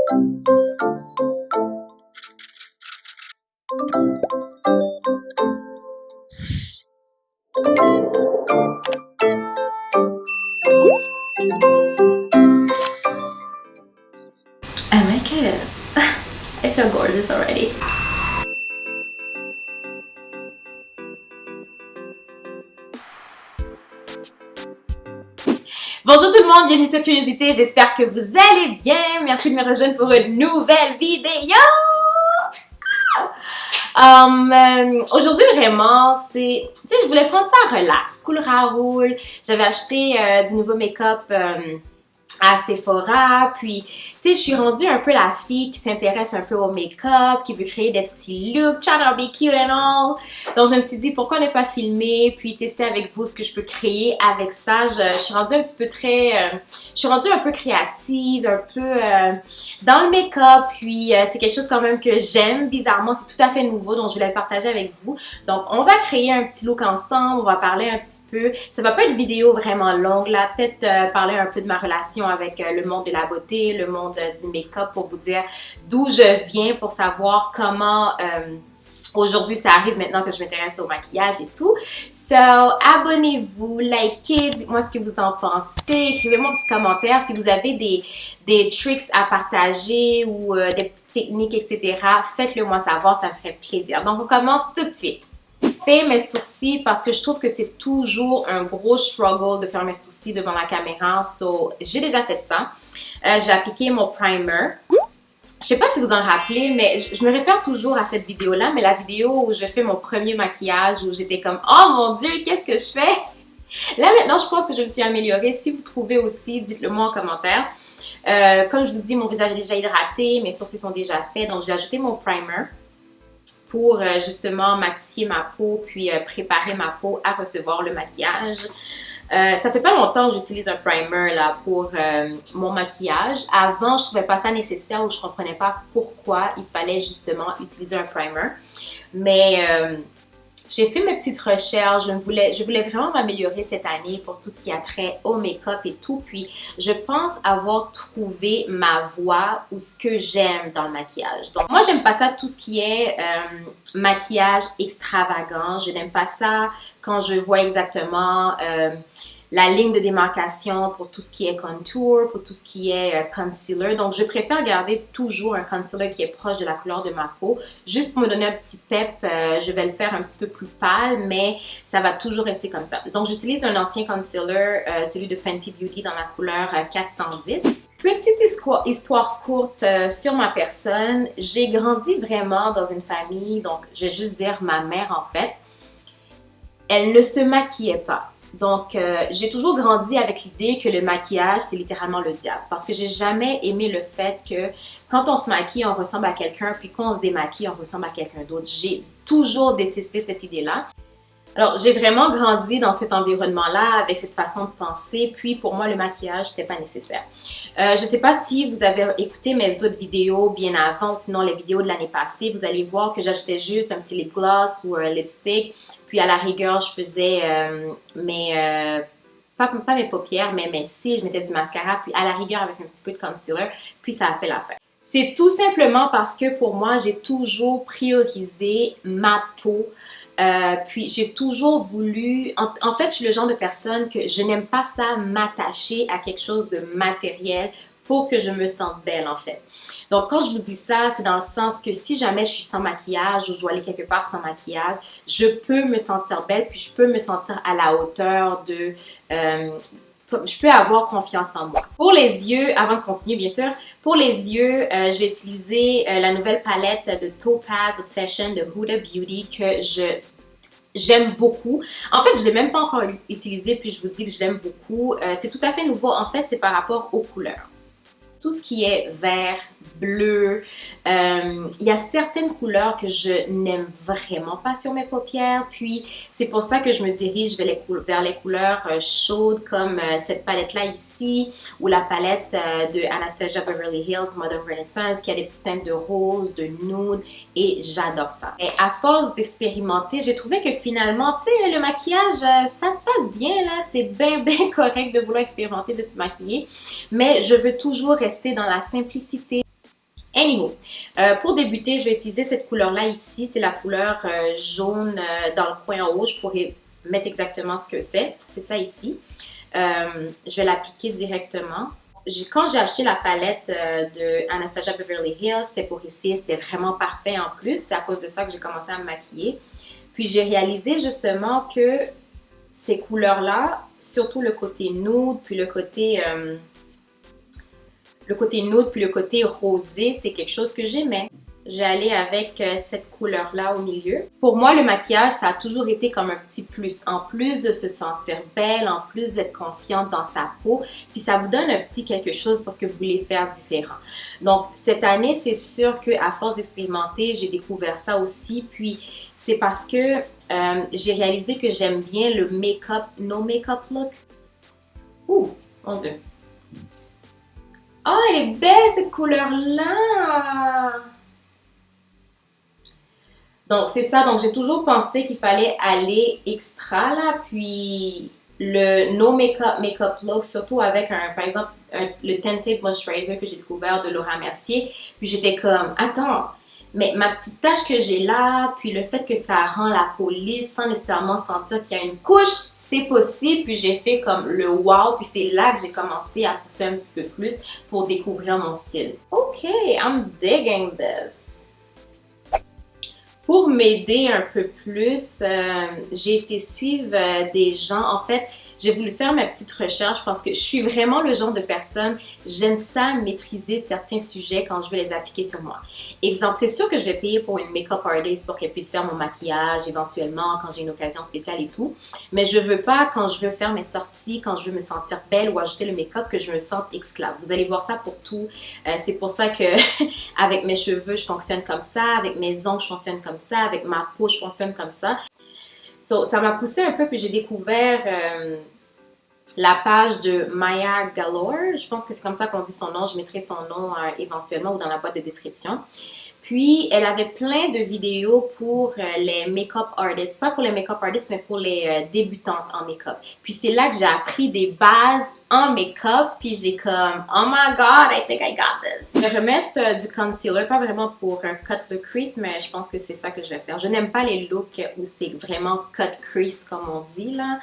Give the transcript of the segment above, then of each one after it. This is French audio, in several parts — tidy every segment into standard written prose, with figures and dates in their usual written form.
I like it. I feel gorgeous already. Bonjour tout le monde, bienvenue sur Curiosité, j'espère que vous allez bien. Merci de me rejoindre pour une nouvelle vidéo. Aujourd'hui vraiment, je voulais prendre ça relax, cool Raoul. J'avais acheté du nouveau make-up à Sephora, puis tu sais, je suis rendue un peu la fille qui s'intéresse un peu au make-up, qui veut créer des petits looks, trying to be cute and all. Donc je me suis dit pourquoi ne pas filmer, puis tester avec vous ce que je peux créer avec ça. Je suis rendue un petit peu je suis rendue un peu créative, un peu dans le make-up, puis c'est quelque chose quand même que j'aime. Bizarrement, c'est tout à fait nouveau, donc je voulais le partager avec vous. Donc on va créer un petit look ensemble, on va parler un petit peu. Ça va pas être une vidéo vraiment longue là, peut-être parler un peu de ma relation avec le monde de la beauté, le monde du make-up pour vous dire d'où je viens, pour savoir comment aujourd'hui ça arrive maintenant que je m'intéresse au maquillage et tout. So, abonnez-vous, likez, dites-moi ce que vous en pensez, écrivez-moi un petit commentaire si vous avez des tricks à partager ou des petites techniques, etc. Faites-le moi savoir, ça me ferait plaisir. Donc, on commence tout de suite. Fais mes sourcils parce que je trouve que c'est toujours un gros struggle de faire mes sourcils devant la caméra. So, j'ai déjà fait ça. J'ai appliqué mon primer. Je sais pas si vous en rappelez, mais je me réfère toujours à cette vidéo-là, mais la vidéo où je fais mon premier maquillage, où j'étais comme « Oh mon Dieu, qu'est-ce que je fais? » Là, maintenant, je pense que je me suis améliorée. Si vous trouvez aussi, dites-le moi en commentaire. Comme je vous dis, mon visage est déjà hydraté, mes sourcils sont déjà faits, donc j'ai ajouté mon primer pour justement matifier ma peau, puis préparer ma peau à recevoir le maquillage. Ça fait pas longtemps que j'utilise un primer là pour mon maquillage. Avant, je trouvais pas ça nécessaire ou je comprenais pas pourquoi il fallait justement utiliser un primer. Mais j'ai fait mes petites recherches, je voulais vraiment m'améliorer cette année pour tout ce qui a trait au make-up et tout. Puis, je pense avoir trouvé ma voie ou ce que j'aime dans le maquillage. Donc, moi, j'aime pas ça tout ce qui est maquillage extravagant. Je n'aime pas ça quand je vois exactement la ligne de démarcation pour tout ce qui est contour, pour tout ce qui est concealer. Donc, je préfère garder toujours un concealer qui est proche de la couleur de ma peau. Juste pour me donner un petit pep, je vais le faire un petit peu plus pâle, mais ça va toujours rester comme ça. Donc, j'utilise un ancien concealer, celui de Fenty Beauty dans la couleur 410. Petite histoire courte sur ma personne. J'ai grandi vraiment dans une famille, donc je vais juste dire ma mère en fait. Elle ne se maquillait pas. Donc, j'ai toujours grandi avec l'idée que le maquillage, c'est littéralement le diable. Parce que j'ai jamais aimé le fait que quand on se maquille, on ressemble à quelqu'un, puis quand on se démaquille, on ressemble à quelqu'un d'autre. J'ai toujours détesté cette idée-là. Alors, j'ai vraiment grandi dans cet environnement-là, avec cette façon de penser. Puis, pour moi, le maquillage, c'était pas nécessaire. Je sais pas si vous avez écouté mes autres vidéos bien avant, sinon les vidéos de l'année passée. Vous allez voir que j'ajoutais juste un petit lip gloss ou un lipstick. Puis, à la rigueur, je faisais pas mes paupières, mais mes cils. Je mettais du mascara. Puis, à la rigueur, avec un petit peu de concealer. Puis, ça a fait l'affaire. C'est tout simplement parce que pour moi, j'ai toujours priorisé ma peau. Puis j'ai toujours voulu, en fait je suis le genre de personne que je n'aime pas ça m'attacher à quelque chose de matériel pour que je me sente belle en fait. Donc quand je vous dis ça, c'est dans le sens que si jamais je suis sans maquillage ou je dois aller quelque part sans maquillage, je peux me sentir belle puis je peux me sentir à la hauteur de... je peux avoir confiance en moi. Pour les yeux, avant de continuer bien sûr, pour les yeux, je vais utiliser la nouvelle palette de Topaz Obsession de Huda Beauty que j'aime beaucoup. En fait, je ne l'ai même pas encore utilisé puis je vous dis que je l'aime beaucoup. C'est tout à fait nouveau. En fait, c'est par rapport aux couleurs. Tout ce qui est vert, bleu, il y a certaines couleurs que je n'aime vraiment pas sur mes paupières, puis c'est pour ça que je me dirige vers les couleurs chaudes comme cette palette-là ici, ou la palette de Anastasia Beverly Hills Modern Renaissance qui a des petites teintes de rose, de nude, et j'adore ça. Et à force d'expérimenter, j'ai trouvé que finalement, tu sais, le maquillage, ça se passe bien là, c'est bien correct de vouloir expérimenter, de se maquiller, mais je veux toujours rester dans la simplicité. Anywho, pour débuter, je vais utiliser cette couleur-là ici. C'est la couleur jaune dans le coin en haut. Je pourrais mettre exactement ce que c'est. C'est ça ici. Je vais l'appliquer directement. Quand j'ai acheté la palette de Anastasia Beverly Hills, c'était pour ici. C'était vraiment parfait en plus. C'est à cause de ça que j'ai commencé à me maquiller. Puis j'ai réalisé justement que ces couleurs-là, surtout le côté nude, puis le côté nude, puis le côté rosé, c'est quelque chose que j'aimais. J'ai allé avec cette couleur-là au milieu. Pour moi, le maquillage, ça a toujours été comme un petit plus. En plus de se sentir belle, en plus d'être confiante dans sa peau, puis ça vous donne un petit quelque chose parce que vous voulez faire différent. Donc, cette année, c'est sûr qu'à force d'expérimenter, j'ai découvert ça aussi. Puis, c'est parce que j'ai réalisé que j'aime bien le make-up, no make-up look. Ouh, mon Dieu. Oh, elle est belle cette couleur-là! Donc, c'est ça. Donc, j'ai toujours pensé qu'il fallait aller extra, là. Puis, le no make-up look, surtout avec, par exemple, le Tinted Moisturizer que j'ai découvert de Laura Mercier. Puis, j'étais comme, attends, mais ma petite tache que j'ai là, puis le fait que ça rend la peau lisse sans nécessairement sentir qu'il y a une couche, c'est possible. Puis, j'ai fait comme le wow. Puis, c'est là que j'ai commencé à pousser un petit peu plus pour découvrir mon style. OK, I'm digging this. Pour m'aider un peu plus, j'ai été suivre des gens. En fait, j'ai voulu faire ma petite recherche parce que je suis vraiment le genre de personne, j'aime ça maîtriser certains sujets quand je veux les appliquer sur moi. Exemple, c'est sûr que je vais payer pour une make-up artist pour qu'elle puisse faire mon maquillage éventuellement quand j'ai une occasion spéciale et tout. Mais je veux pas quand je veux faire mes sorties, quand je veux me sentir belle ou ajouter le make-up que je me sente esclave. Vous allez voir ça pour tout. C'est pour ça que avec mes cheveux, je fonctionne comme ça. Avec mes ongles, je fonctionne comme ça. Avec ma peau, je fonctionne comme ça. So, ça m'a poussé un peu, puis j'ai découvert la page de Maya Galore. Je pense que c'est comme ça qu'on dit son nom. Je mettrai son nom éventuellement ou dans la boîte de description. Puis, elle avait plein de vidéos pour les make-up artists. Pas pour les make-up artists, mais pour les débutantes en make-up. Puis, c'est là que j'ai appris des bases en make-up. Puis, j'ai comme, oh my god, I think I got this. Je vais remettre du concealer, pas vraiment pour un cut the crease, mais je pense que c'est ça que je vais faire. Je n'aime pas les looks où c'est vraiment cut crease, comme on dit, là.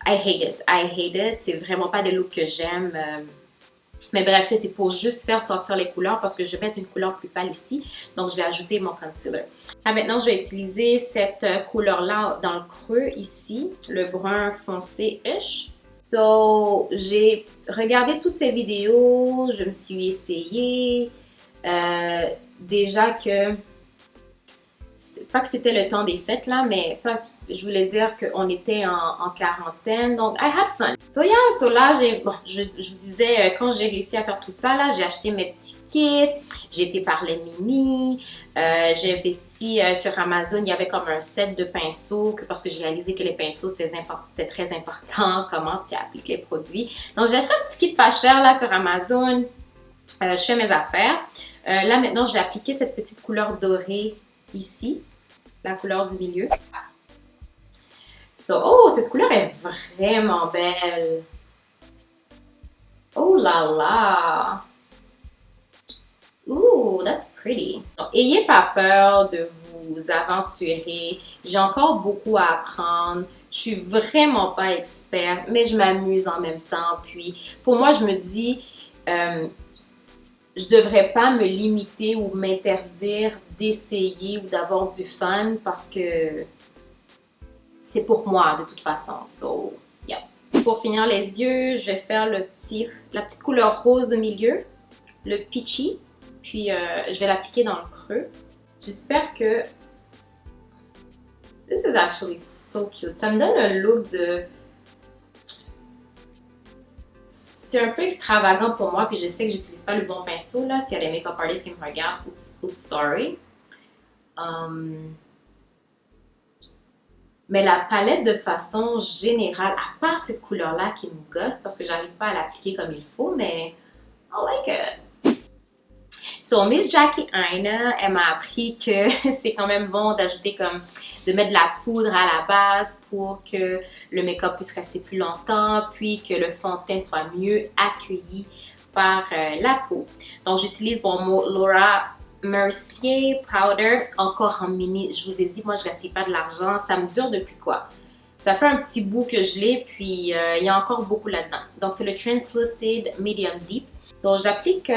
I hate it. I hate it. C'est vraiment pas des looks que j'aime. Mais bref, c'est pour juste faire sortir les couleurs parce que je vais mettre une couleur plus pâle ici. Donc, je vais ajouter mon concealer. Maintenant, je vais utiliser cette couleur-là dans le creux ici, le brun foncé-ish. So, j'ai regardé toutes ces vidéos, je me suis essayée. Déjà que... Pas que c'était le temps des fêtes là, mais je voulais dire qu'on était en quarantaine, donc I had fun. So yeah, so là, je vous disais, quand j'ai réussi à faire tout ça, là, j'ai acheté mes petits kits, j'ai été par les mini, j'ai investi sur Amazon, il y avait comme un set de pinceaux, parce que j'ai réalisé que les pinceaux, c'était très important, comment tu appliques les produits. Donc j'ai acheté un petit kit pas cher là sur Amazon, je fais mes affaires. Là maintenant, je vais appliquer cette petite couleur dorée ici, la couleur du milieu. So, oh, cette couleur est vraiment belle. Oh là là. Ooh, that's pretty. Donc, ayez pas peur de vous aventurer. J'ai encore beaucoup à apprendre. Je suis vraiment pas experte, mais je m'amuse en même temps. Puis, pour moi, je me dis... je devrais pas me limiter ou m'interdire d'essayer ou d'avoir du fun parce que c'est pour moi de toute façon. So, yeah. Pour finir les yeux, je vais faire la petite couleur rose au milieu, le peachy, puis je vais l'appliquer dans le creux. J'espère que... This is actually so cute. Ça me donne un look de... C'est un peu extravagant pour moi, puis je sais que j'utilise pas le bon pinceau, là. S'il y a des make-up artists qui me regardent, oops, sorry. Mais la palette de façon générale, à part cette couleur-là qui me gosse, parce que j'arrive pas à l'appliquer comme il faut, mais I like it. So, Miss Jackie Aina, elle m'a appris que c'est quand même bon d'ajouter de mettre de la poudre à la base pour que le make-up puisse rester plus longtemps, puis que le fond de teint soit mieux accueilli par la peau. Donc, j'utilise mon Laura Mercier Powder, encore en mini. Je vous ai dit, moi, je ne gaspille pas de l'argent. Ça me dure depuis quoi? Ça fait un petit bout que je l'ai, puis il y a encore beaucoup là-dedans. Donc, c'est le Translucid Medium Deep. So, j'applique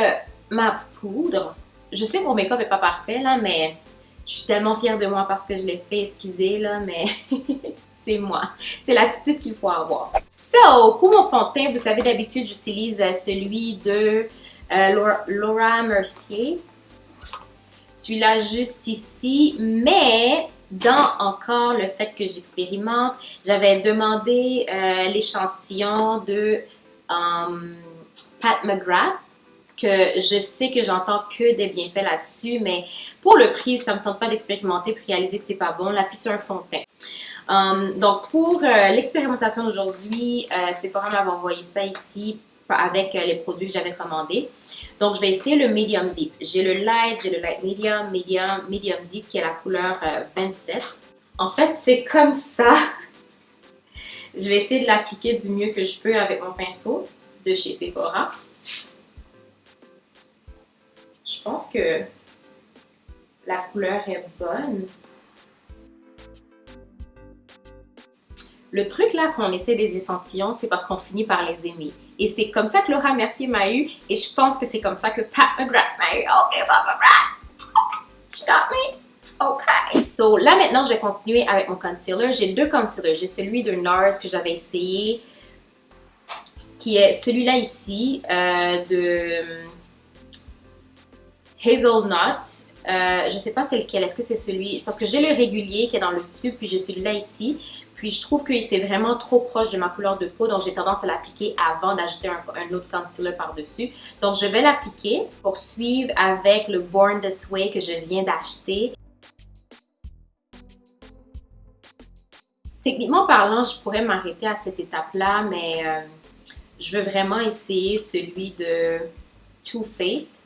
ma poudre. Je sais que mon make-up n'est pas parfait, là, mais je suis tellement fière de moi parce que je l'ai fait. Excusez, là, mais c'est moi. C'est l'attitude qu'il faut avoir. So, pour mon fond de teint, vous savez, d'habitude, j'utilise celui de Laura Mercier. Celui-là juste ici, mais dans encore le fait que j'expérimente, j'avais demandé l'échantillon de Pat McGrath, que je sais que j'entends que des bienfaits là-dessus, mais pour le prix, ça me tente pas d'expérimenter pour réaliser que c'est pas bon. Là, puis c'est un fond de teint. Donc pour l'expérimentation d'aujourd'hui, Sephora m'avait envoyé ça ici avec les produits que j'avais commandés. Donc, je vais essayer le Medium Deep. J'ai le Light Medium, Medium Deep qui est la couleur 27. En fait, c'est comme ça. Je vais essayer de l'appliquer du mieux que je peux avec mon pinceau de chez Sephora. Je pense que la couleur est bonne. Le truc là, quand on essaie des échantillons, c'est parce qu'on finit par les aimer. Et c'est comme ça que Laura Mercier m'a eu. Et je pense que c'est comme ça que Pat McGrath m'a eu. OK, Pat McGrath. OK, she got me. OK. So là, maintenant, je vais continuer avec mon concealer. J'ai deux concealers. J'ai celui de NARS que j'avais essayé, qui est celui-là ici, de Hazelnut. Je sais pas c'est lequel. Est-ce que c'est celui... Parce que j'ai le régulier qui est dans le tube, puis j'ai celui-là ici. Puis je trouve que c'est vraiment trop proche de ma couleur de peau, donc j'ai tendance à l'appliquer avant d'ajouter un autre concealer par-dessus. Donc je vais l'appliquer pour suivre avec le Born This Way que je viens d'acheter. Techniquement parlant, je pourrais m'arrêter à cette étape-là, mais je veux vraiment essayer celui de Too Faced.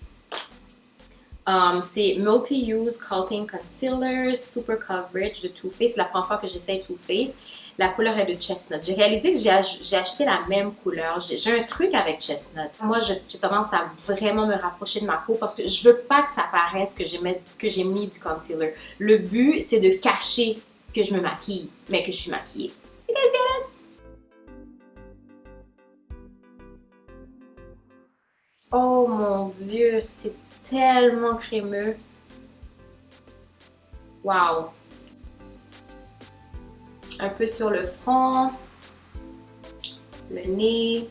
C'est Multi-Use Coating Concealer, Super Coverage de Too Faced. C'est la première fois que j'essaye Too Faced. La couleur est de Chestnut. J'ai réalisé que j'ai acheté la même couleur. J'ai un truc avec Chestnut. Moi, j'ai tendance à vraiment me rapprocher de ma peau parce que je veux pas que ça paraisse que j'ai mis du concealer. Le but, c'est de cacher que je me maquille, mais que je suis maquillée. You guys get it? Oh mon Dieu, c'est tellement crémeux. Wow! Un peu sur le front, le nez,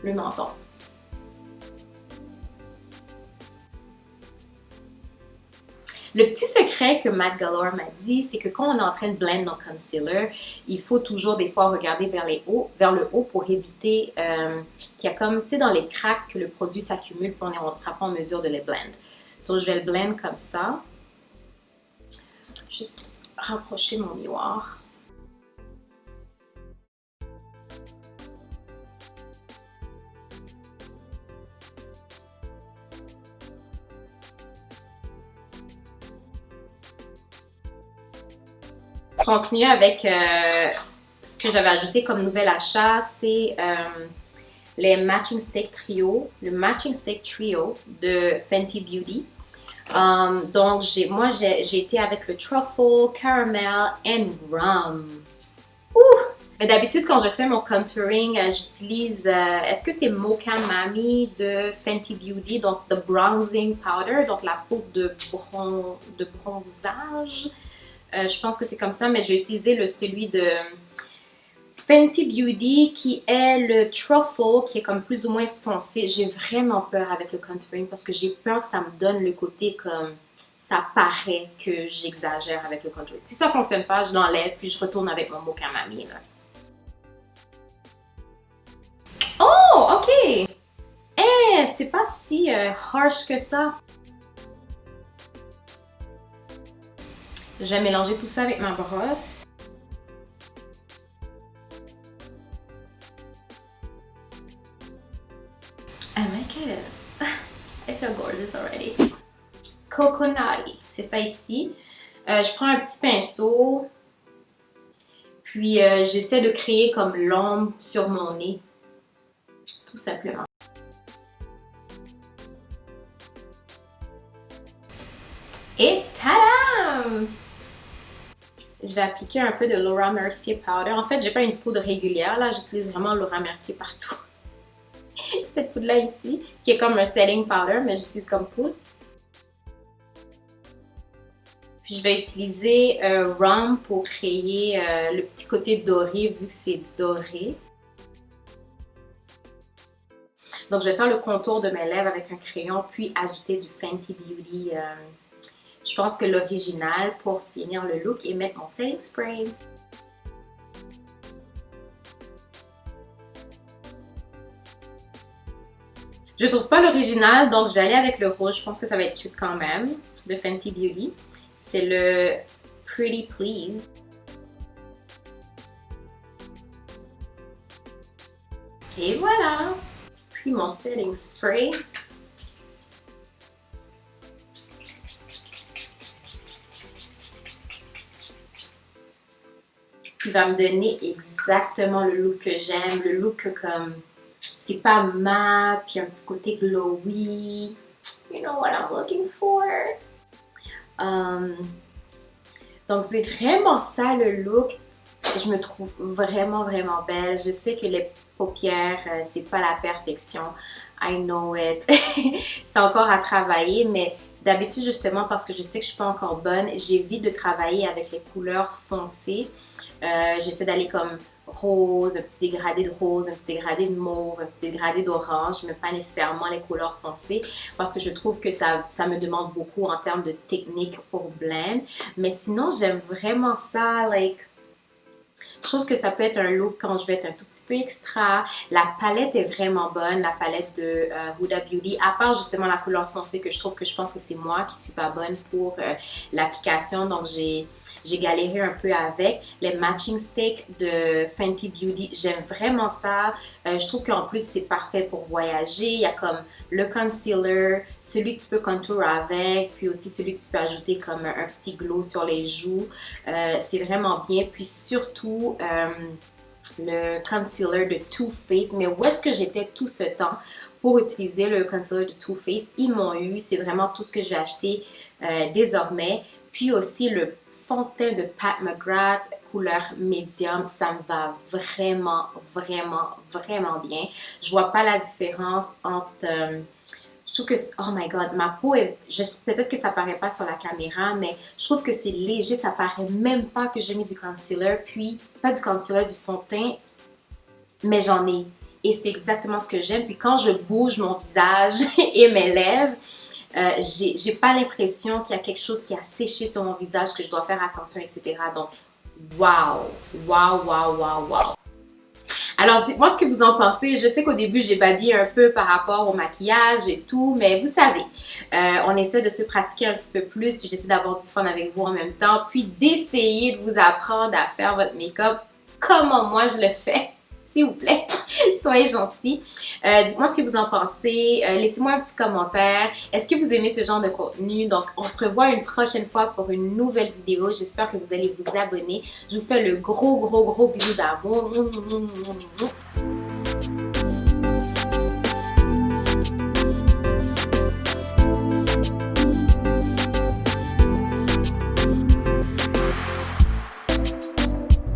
le menton. Le petit secret que Matt Galore m'a dit, c'est que quand on est en train de blend nos concealer, il faut toujours des fois regarder vers le haut pour éviter qu'il y a comme, tu sais, dans les cracks que le produit s'accumule puis on ne sera pas en mesure de les blend. Donc, je vais le blend comme ça. Juste rapprocher mon miroir. Continuer avec ce que j'avais ajouté comme nouvel achat, c'est les Matching Stick Trio, le Matching Stick Trio de Fenty Beauty. Donc, j'ai été avec le Truffle, Caramel and Rum. Ouh! Mais d'habitude, quand je fais mon contouring, j'utilise, est-ce que c'est Mocha Mami de Fenty Beauty, donc The Bronzing Powder, donc la poudre de bronzage. Je pense que c'est comme ça, mais je vais utiliser celui de Fenty Beauty qui est le Truffle, qui est comme plus ou moins foncé. J'ai vraiment peur avec le contouring parce que j'ai peur que ça me donne le côté comme ça paraît que j'exagère avec le contouring. Si ça fonctionne pas, je l'enlève puis je retourne avec mon Mocha Mami là. Oh, ok! Eh, c'est pas si harsh que ça. Je vais mélanger tout ça avec ma brosse. I like it. I feel gorgeous already. Coconut, c'est ça ici. Je prends un petit pinceau. Puis j'essaie de créer comme l'ombre sur mon nez. Tout simplement. Et tadam! Je vais appliquer un peu de Laura Mercier Powder. En fait, j'ai pas une poudre régulière, là, j'utilise vraiment Laura Mercier partout. Cette poudre-là ici, qui est comme un setting powder, mais j'utilise comme poudre. Puis je vais utiliser Rum pour créer le petit côté doré, vu que c'est doré. Donc, je vais faire le contour de mes lèvres avec un crayon, puis ajouter du Fenty Beauty, je pense que l'original, pour finir le look et mettre mon setting spray. Je trouve pas l'original, donc je vais aller avec le rouge. Je pense que ça va être cute quand même, de Fenty Beauty. C'est le Pretty Please. Et voilà! Puis mon setting spray. Qui va me donner exactement le look que j'aime, le look comme c'est pas mat, puis un petit côté glowy. You know what I'm looking for. Donc c'est vraiment ça le look. Je me trouve vraiment vraiment belle. Je sais que les paupières, c'est pas la perfection. I know it. C'est encore à travailler, mais d'habitude justement parce que je sais que je suis pas encore bonne, j'évite de travailler avec les couleurs foncées. J'essaie d'aller comme rose, un petit dégradé de rose, un petit dégradé de mauve, un petit dégradé d'orange, mais pas nécessairement les couleurs foncées parce que je trouve que ça me demande beaucoup en termes de technique pour blend. Mais sinon, j'aime vraiment ça, like, je trouve que ça peut être un look quand je vais être un tout petit peu extra. La palette est vraiment bonne, la palette de Huda Beauty, à part justement la couleur foncée que je pense que c'est moi qui suis pas bonne pour l'application. Donc j'ai galéré un peu avec. Les matching sticks de Fenty Beauty, j'aime vraiment ça. Je trouve qu'en plus c'est parfait pour voyager. Il y a comme le concealer, celui que tu peux contour avec, puis aussi celui que tu peux ajouter comme un petit glow sur les joues. C'est vraiment bien. Puis surtout le concealer de Too Faced. Mais où est-ce que j'étais tout ce temps pour utiliser le concealer de Too Faced? Ils m'ont eu. C'est vraiment tout ce que j'ai acheté désormais. Puis aussi le fond de teint de Pat McGrath couleur médium, ça me va vraiment, vraiment, vraiment bien. Je vois pas la différence entre... je trouve que, oh my god, ma peau est, peut-être que ça paraît pas sur la caméra, mais je trouve que c'est léger, ça paraît même pas que j'ai mis du concealer, puis pas du concealer, du fond de teint, mais j'en ai. Et c'est exactement ce que j'aime. Puis quand je bouge mon visage et mes lèvres, j'ai pas l'impression qu'il y a quelque chose qui a séché sur mon visage, que je dois faire attention, etc. Donc, wow, wow, wow, wow, wow. Alors, dites-moi ce que vous en pensez. Je sais qu'au début, j'ai babillé un peu par rapport au maquillage et tout, mais vous savez, on essaie de se pratiquer un petit peu plus, puis j'essaie d'avoir du fun avec vous en même temps, puis d'essayer de vous apprendre à faire votre make-up comment moi je le fais. S'il vous plaît, soyez gentils. Dites-moi ce que vous en pensez. Laissez-moi un petit commentaire. Est-ce que vous aimez ce genre de contenu? Donc, on se revoit une prochaine fois pour une nouvelle vidéo. J'espère que vous allez vous abonner. Je vous fais le gros, gros, gros bisou d'amour.